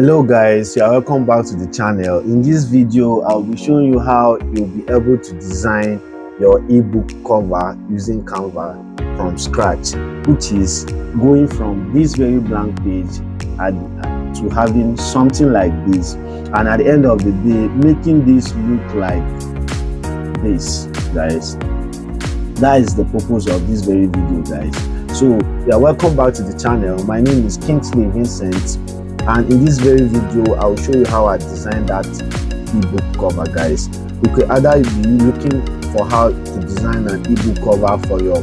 Hello guys, you are welcome back to the channel. In this video I'll be showing you how you'll be able to design your ebook cover using Canva from scratch, which is going from this very blank page to having something like this, and at the end of the day making this look like this, guys. That is the purpose of this very video, guys. So you are welcome back to the channel. My name is Kingsley Vincent, and in this very video I'll show you how I designed that ebook cover, guys. You could either be looking for how to design an ebook cover for your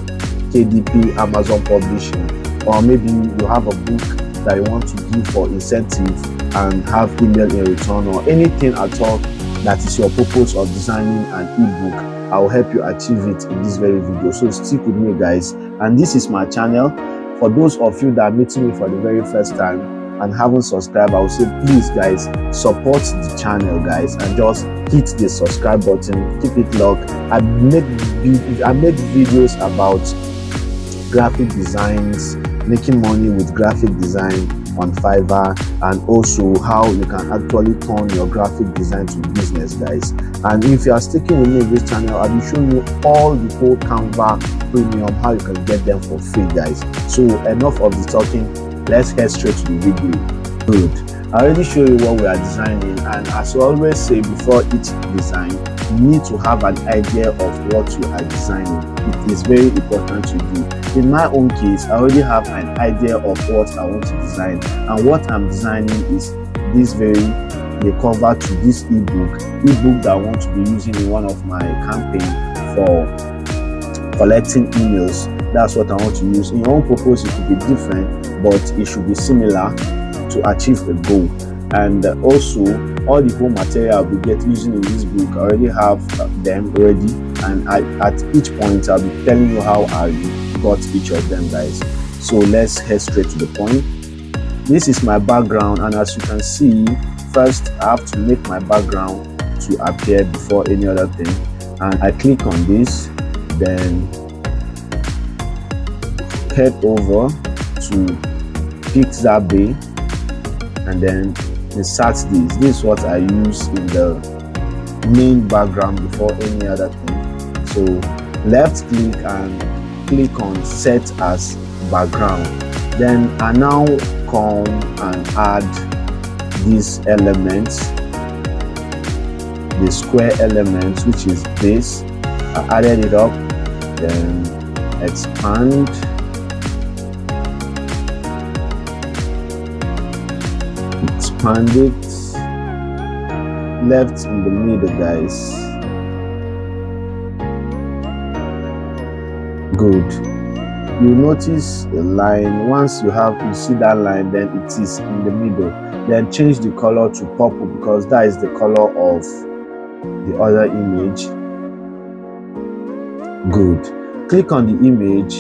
KDP Amazon publishing, or maybe you have a book that you want to give for incentive and have email in return, or anything at all that is your purpose of designing an ebook. I will help you achieve it in this very video, so stick with me, guys. And this is my channel. For those of you that are meeting me for the very first time and haven't subscribed, I will say please, guys, support the channel, guys, and just hit the subscribe button. Keep it locked. I make videos about graphic designs, making money with graphic design on Fiverr, and also how you can actually turn your graphic design to business, guys. And if you are sticking with me in this channel, I'll be showing you all the whole Canva premium, how you can get them for free, guys. So enough of the talking, let's head straight to the video. Good. I already showed you what we are designing, and as I always say, before each design you need to have an idea of what you are designing. It is very important to do. In my own case, I already have an idea of what I want to design, and what I'm designing is this the cover to this ebook that I want to be using in one of my campaigns for collecting emails. That's what I want to use. In your own purpose it could be different, but it should be similar to achieve a goal. And also all the whole material I'll be using in this book, I already have them ready, and at each point I'll be telling you how I got each of them, guys. So let's head straight to the point. This is my background, and as you can see, first I have to make my background to appear before any other thing, and I click on this, then head over to Pixabay and then insert this. This is what I use in the main background before any other thing. So left click and click on set as background. Then I now come and add these elements, the square elements, which is this. I added it up, then expand, it left in the middle, guys. Good. You notice a line. Once you see that line, then it is in the middle. Then change the color to purple, because that is the color of the other image. Good. Click on the image,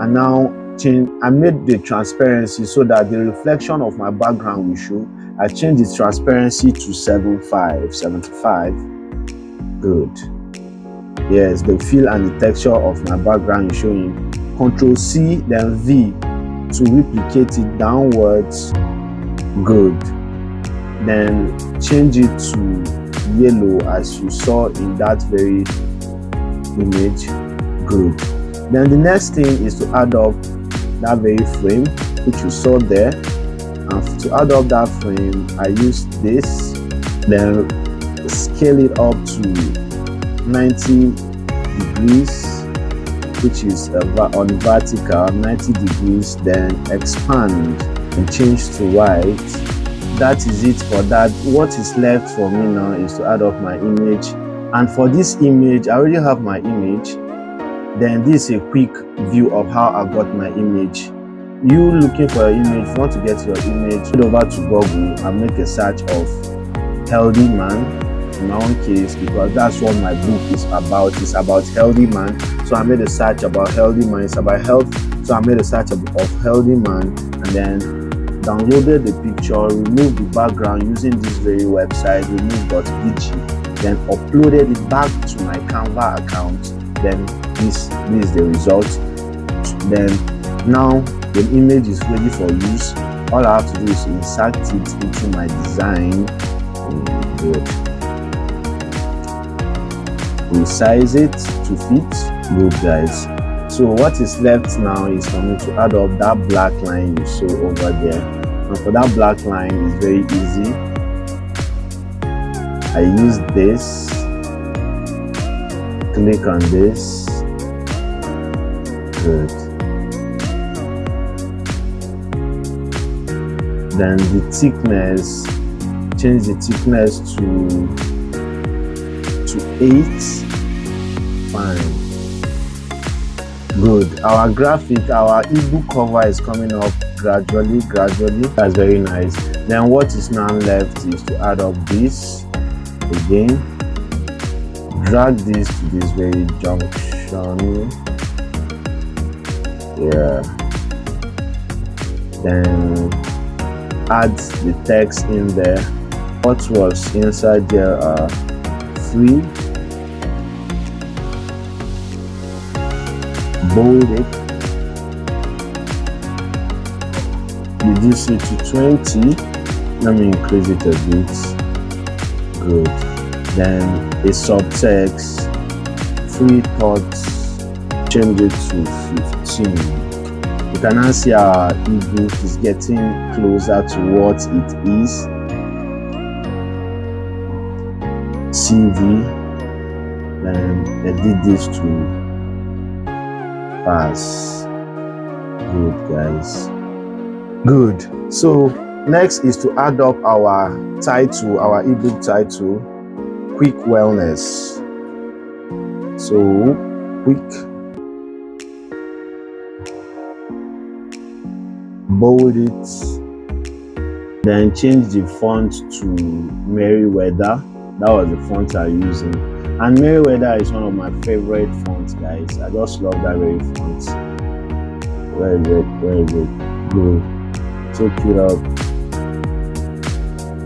and now I made the transparency so that the reflection of my background will show. I changed the transparency to 75. Good. Yes, the feel and the texture of my background is showing. Ctrl C then V to replicate it downwards. Good. Then change it to yellow as you saw in that very image. Good. Then the next thing is to add up that very frame which you saw there, and to add up that frame I used this, then scale it up to 90 degrees, which is on vertical 90 degrees, then expand and change to white. That is it for that. What is left for me now is to add up my image, and for this image I already have my image. Then this is a quick view of how I got my image. You looking for your image, if you want to get your image, head over to Google and make a search of healthy man. In my own case, because that's what my book is about. It's about healthy man, so I made a search about healthy man. It's about health, so I made a search of healthy man, and then downloaded the picture, removed the background using this very website, remove.bg, then uploaded it back to my Canva account. Then this is the result. Then now the image is ready for use. All I have to do is insert it into my design. Good. Resize it to fit. Good, guys. So what is left now is for me to add up that black line you saw over there. And for that black line, it's very easy. I use this, click on this. Good. Then the thickness, change the thickness to 8. Fine. Good. Our graphic, our ebook cover is coming up gradually. That's very nice. Then what is now left is to add up this again. Drag this to this very junction. Yeah. Then add the text in there. What was inside there are free. Bold it, reduce it to 20. Let me increase it a bit. Good. Then a subtext, free thoughts, change it to 15. You can now see our ebook is getting closer to what it is. CV, then edit this to pass. Good, guys. Good. So next is to add up our title, our ebook title, Quick Wellness. So quick, bold it, then change the font to Merriweather. That was the font I'm using. And Merriweather is one of my favorite fonts, guys. I just love that very font. Very good. Good. Take it up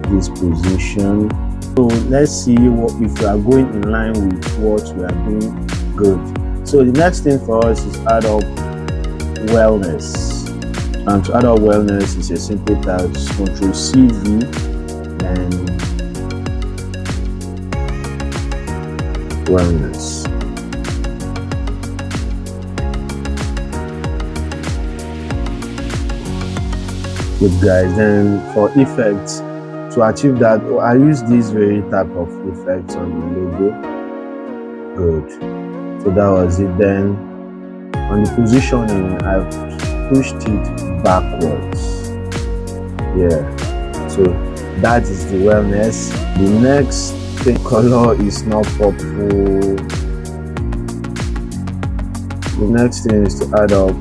this position. So let's see what if we are going in line with what we are doing. Good. So the next thing for us is add up wellness. And to add up wellness is a simple task. Control CV and wellness. Good, guys. Then for effects, to achieve that, I use this very type of effects on the logo. Good. So that was it. Then on the positioning, I've pushed it backwards. Yeah. So that is the wellness. The next color is not purple. The next thing is to add up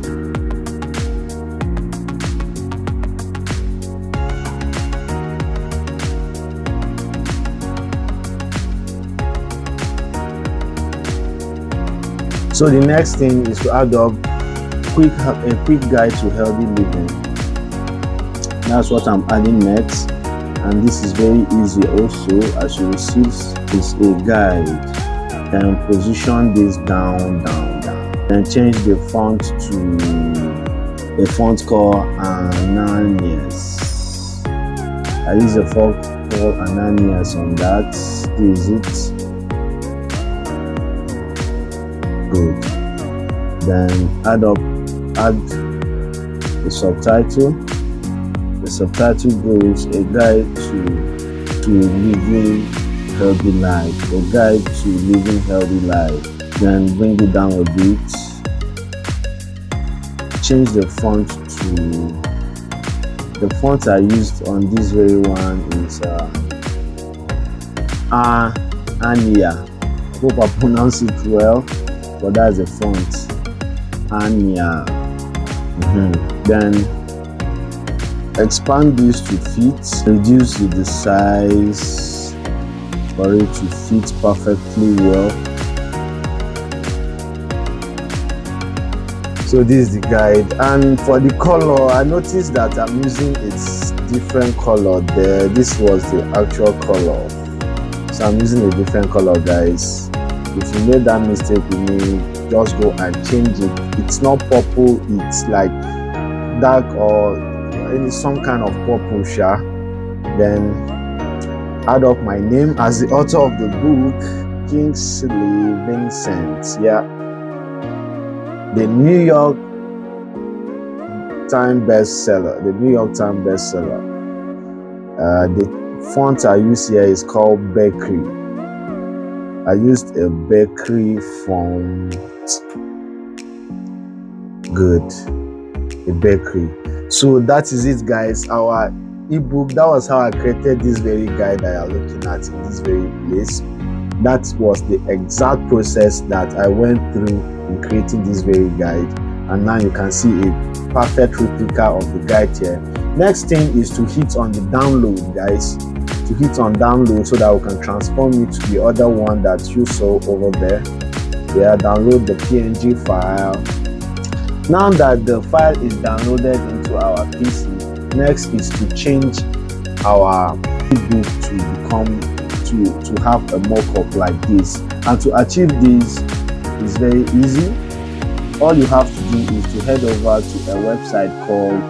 so the next thing is to add up a quick guide to healthy living. That's what I'm adding next. And this is very easy also. As you will see, is a guide. Then position this down. Then change the font to a font called Ananias. I use a font called Ananias on that. This is it. Good. Then add the subtitle. The subtitle goes a guide to living healthy life. A guide to living healthy life. Then bring it down a bit. Change the font to the font I used on this very one is Ania. Hope I pronounce it well, but that's the font. Ania. Then expand this to fit, reduce the size for it to fit perfectly well. So this is the guide, and for the color, I noticed that I'm using its different color there. This was the actual color, so I'm using a different color, guys. If you made that mistake with me, just go and change it. It's not purple, it's like dark, or in some kind of purple, then add up my name as the author of the book, Kingsley Vincent. Yeah, the New York Times bestseller. The New York Times bestseller. The font I use here is called Bakery. I used a Bakery font. Good, a Bakery. So that is it, guys. Our ebook. That was how I created this very guide that you're looking at in this very place. That was the exact process that I went through in creating this very guide, and now you can see a perfect replica of the guide here. Next thing is to hit on the download, guys. To hit on download so that we can transform it to the other one that you saw over there. Yeah, download the PNG file. Now that the file is downloaded into our PC, next is to change our ebook to become to have a mock-up like this. And to achieve this is very easy. All you have to do is to head over to a website called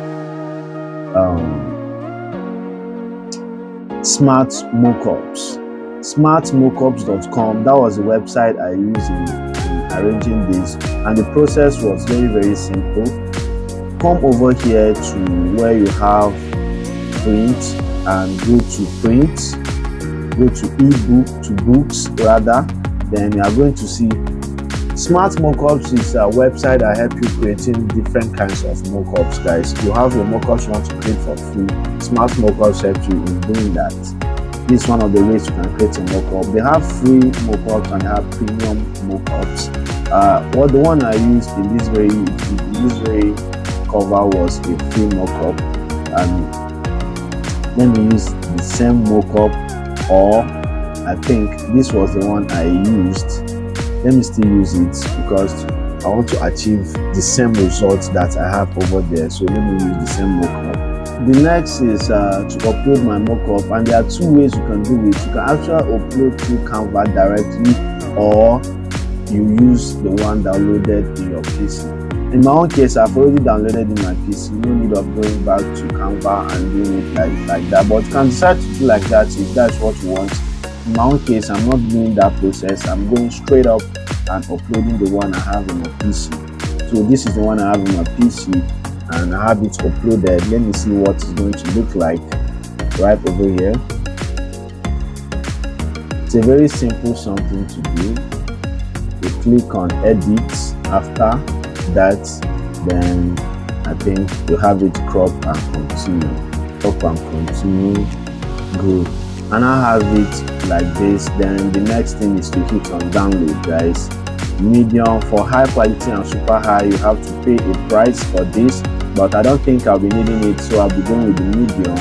Smart Mockups. smartmockups.com. That was the website I used in arranging this, and the process was very simple. Come over here to where you have print and go to print, go to ebook, to books rather. Then you are going to see Smart Mockups is a website that helps you creating different kinds of mockups, guys. If you have your mockups you want to create for free, Smart Mockups helps you in doing that. This is one of the ways you can create a mockup. They have free mockups and they have premium mockups. The one I used in this very cover was a free mockup, and let me use the same mockup, or I think this was the one I used. Let me still use it because I want to achieve the same results that I have over there. So let me use the same mockup. The next is to upload my mockup, and there are two ways you can do it. You can actually upload through Canva directly, or you use the one downloaded in your PC. In my own case, I've already downloaded in my PC. No need of going back to Canva and doing it like that. But you can decide to do like that if that's what you want. In my own case, I'm not doing that process. I'm going straight up and uploading the one I have in my PC. So this is the one I have in my PC, and I have it uploaded. Let me see what it's going to look like right over here. It's a very simple something to do. You click on edit. After that, then I think you have it crop and continue. Good. And I have it like this. Then the next thing is to hit on download, guys. Medium. For high quality and super high, you have to pay a price for this, but I don't think I'll be needing it, so I'll be going with the medium,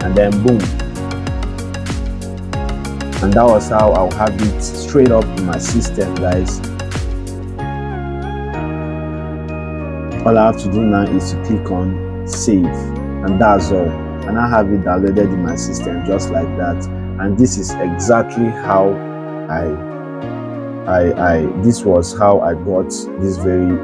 and then boom. And that was how I'll have it straight up in my system, guys. All I have to do now is to click on save, and that's all. And I have it downloaded in my system just like that. And this is exactly how this was how I got this very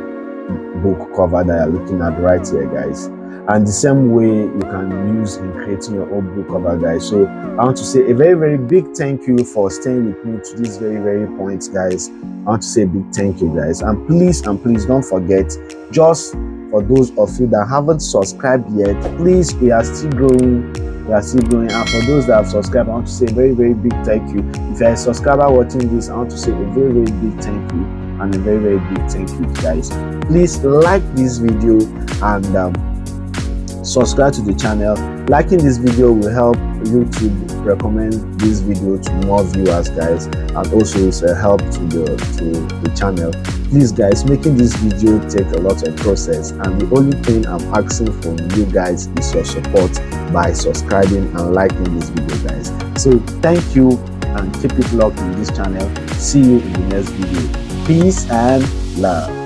book cover that you're looking at right here, guys. And the same way you can use in creating your own book cover, guys. So I want to say a very big thank you for staying with me to this very point, guys. I want to say a big thank you, guys. And please don't forget, just for those of you that haven't subscribed yet, please, we are still growing. And for those that have subscribed, I want to say a very big thank you. If you're a subscriber watching this, I want to say a very big thank you, and a very big thank you, guys. Please like this video and subscribe to the channel. Liking this video will help YouTube recommend this video to more viewers, guys, and also it's a help to the channel. Please, guys, making this video take a lot of process, and the only thing I'm asking from you guys is your support by subscribing and liking this video, guys. So thank you, and keep it locked in this channel. See you in the next video. Peace and love.